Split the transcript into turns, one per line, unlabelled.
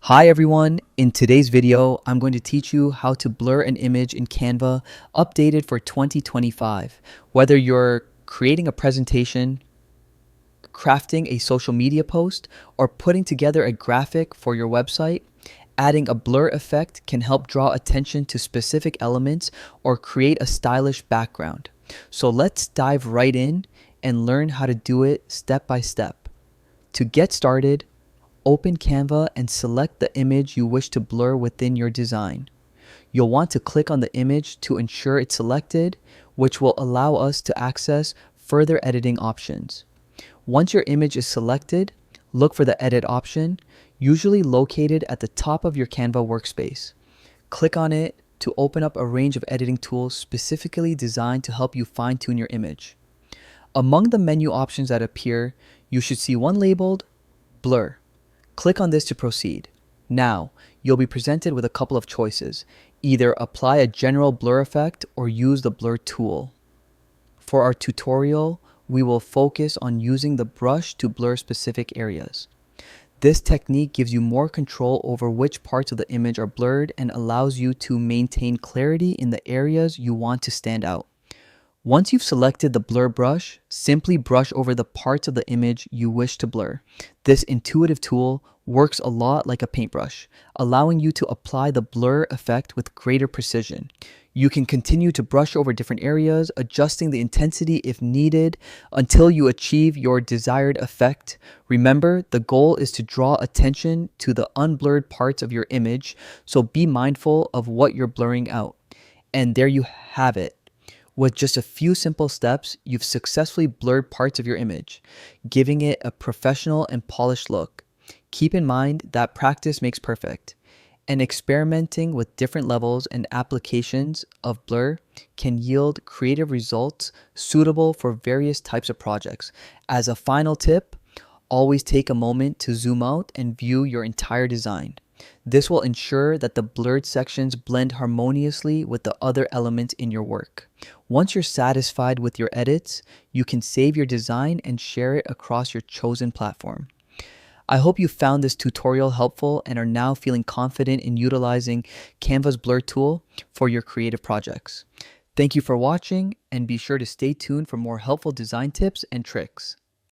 Hi everyone, in today's video, I'm going to teach you how to blur an image in Canva updated for 2025. Whether you're creating a presentation, crafting a social media post, or putting together a graphic for your website, adding a blur effect can help draw attention to specific elements or create a stylish background. So let's dive right in and learn how to do it step by step. To get started, open Canva and select the image you wish to blur within your design. You'll want to click on the image to ensure it's selected, which will allow us to access further editing options. Once your image is selected, look for the Edit option, usually located at the top of your Canva workspace. Click on it to open up a range of editing tools specifically designed to help you fine-tune your image. Among the menu options that appear, you should see one labeled Blur. Click on this to proceed. Now, you'll be presented with a couple of choices. Either apply a general blur effect or use the blur tool. For our tutorial, we will focus on using the brush to blur specific areas. This technique gives you more control over which parts of the image are blurred and allows you to maintain clarity in the areas you want to stand out. Once you've selected the blur brush, simply brush over the parts of the image you wish to blur. This intuitive tool works a lot like a paintbrush, allowing you to apply the blur effect with greater precision. You can continue to brush over different areas, adjusting the intensity if needed until you achieve your desired effect. Remember, the goal is to draw attention to the unblurred parts of your image, so be mindful of what you're blurring out. And there you have it. With just a few simple steps, you've successfully blurred parts of your image, giving it a professional and polished look. Keep in mind that practice makes perfect, and experimenting with different levels and applications of blur can yield creative results suitable for various types of projects. As a final tip, always take a moment to zoom out and view your entire design. This will ensure that the blurred sections blend harmoniously with the other elements in your work. Once you're satisfied with your edits, you can save your design and share it across your chosen platform. I hope you found this tutorial helpful and are now feeling confident in utilizing Canva's blur tool for your creative projects. Thank you for watching, and be sure to stay tuned for more helpful design tips and tricks.